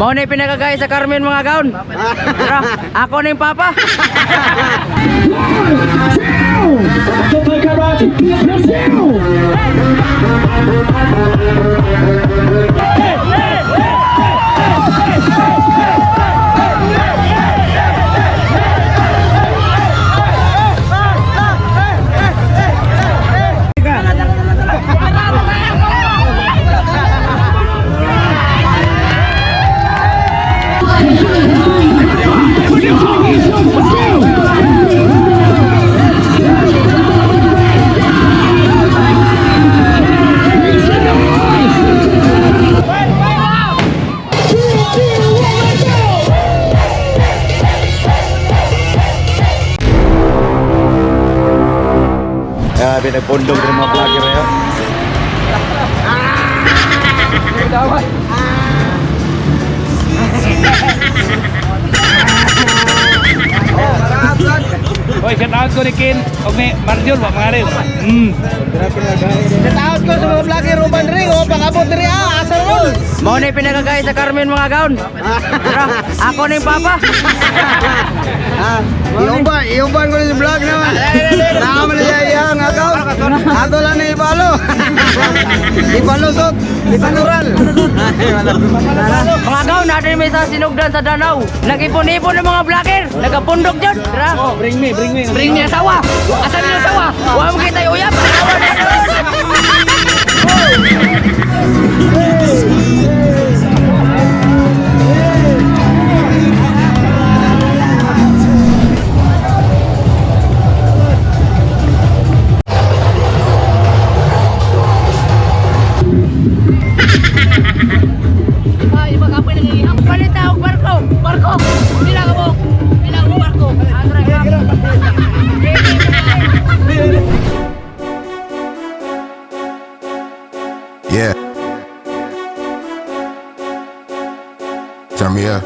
Mau na pinagagay sa Carmen mga gaon. Tara, ako na yung papa. Nagpundong din mga vlogger ya. Oy, shout out ko ni Ken. Og ni Marjol wa mga rin. Shout out ko sa mga vlogger Ruban Ring o pang-abot diri asal ron. Mau na pinagagay sa Carmen mga gaon. Tara, ako na yung papa. Iuban ko sa vlog naman. Naman na yang agaw. Ato lang ni Ibalo. Ibalusot, ibanural. Mga gaon, natin may sa sinugdan sa Danau. Nag-ipon-ipon ng mga vlogger. Nagapundok dyan. Tara. Oh, bring me. Bring niya asawa. Asan niya asawa? Huwag mo kita uyap. Asawa na yun. Ay, mag-apoy na ngayon. Palit na ako barko. Barko. Bilang mo barko. Yeah. Turn me up.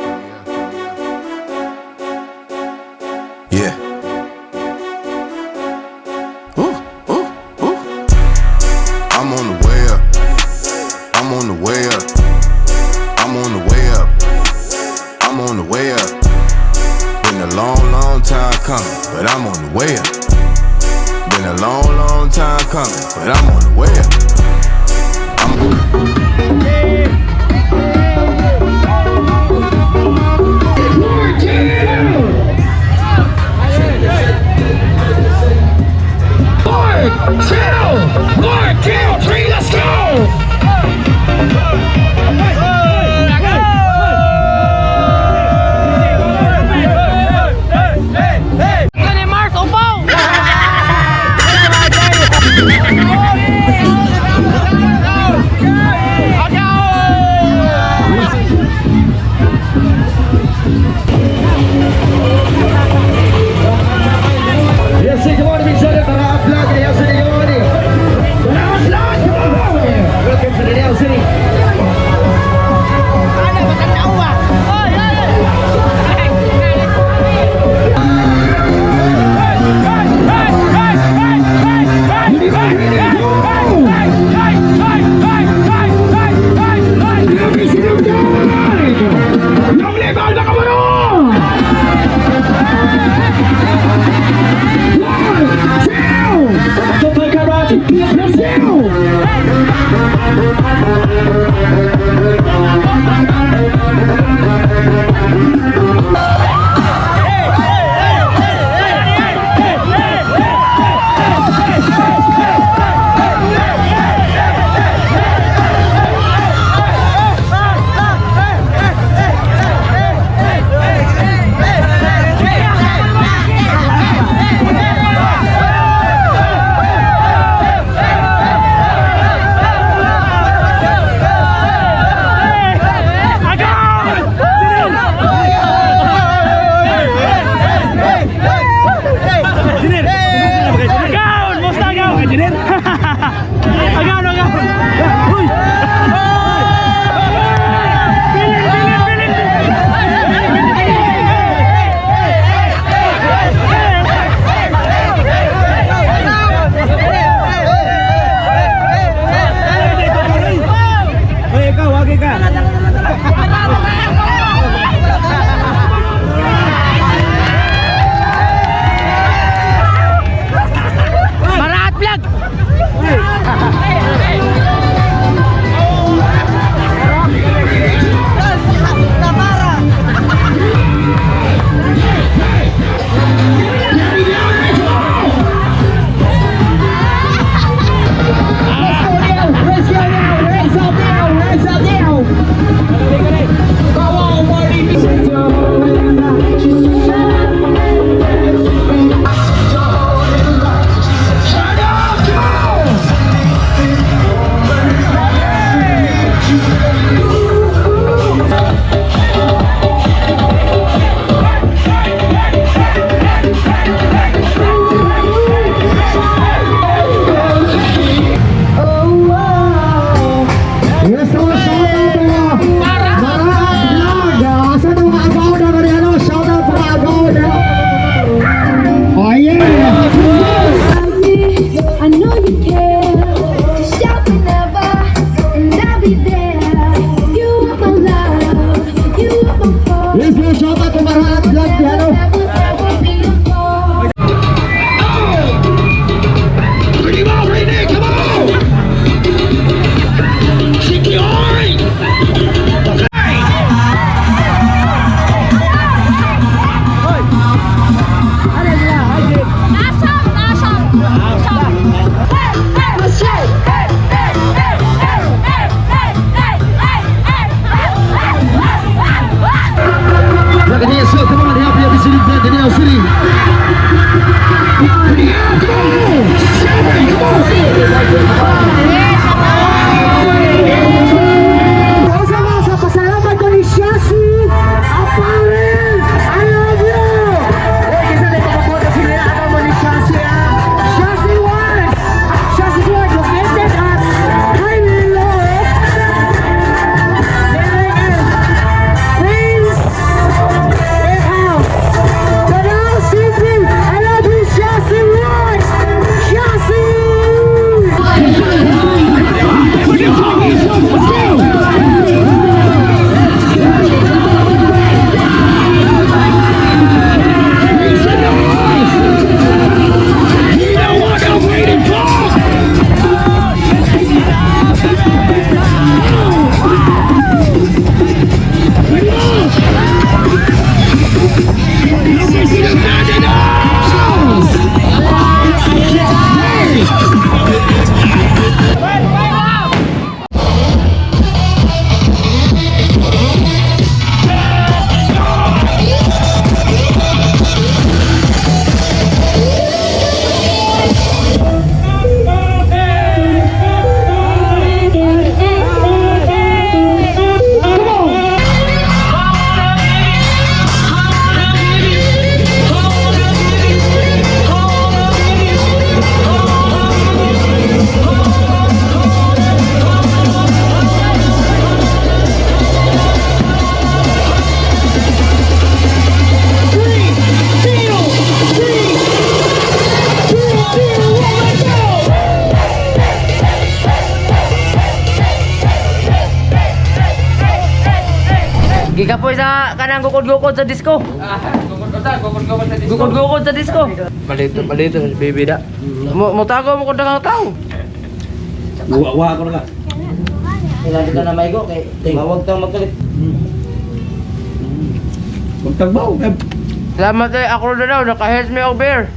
Yeah. Ooh, ooh, ooh. I'm on the way up. I'm on the way up. I'm on the way up. I'm on the way up. Been a long, long time coming, but I'm on the way up. Been a long, long time coming, but I'm on the way up. I know you care. Just shout whenever, and I'll be there. You are my love, you are my heart. Yes, yes, shout out to Marahat Vlog, piano. Never, ever be apart. Look at here, so come on, help me up, City, Daniel City. Sa pasalamat ko ni Shashi Apparel. I love you. Kasi na ipapapota sila ako mo ni Shashi. Shashi Works. Shashi Works located at Highway Road. Prince Warehouse. Canal City. I love you, Shashi Works. Shashi. Gigapoy sa kanang gukod-gukod sa disco. Gukod-gukod sa disco. Balito si baby da. Mo tago mo kung dagang tao. Wa ko na ka. Ilan ka na maigo kay mawag tang magkalit. Magtagbaw. Salamat ay ako na daw naka-help me og beer.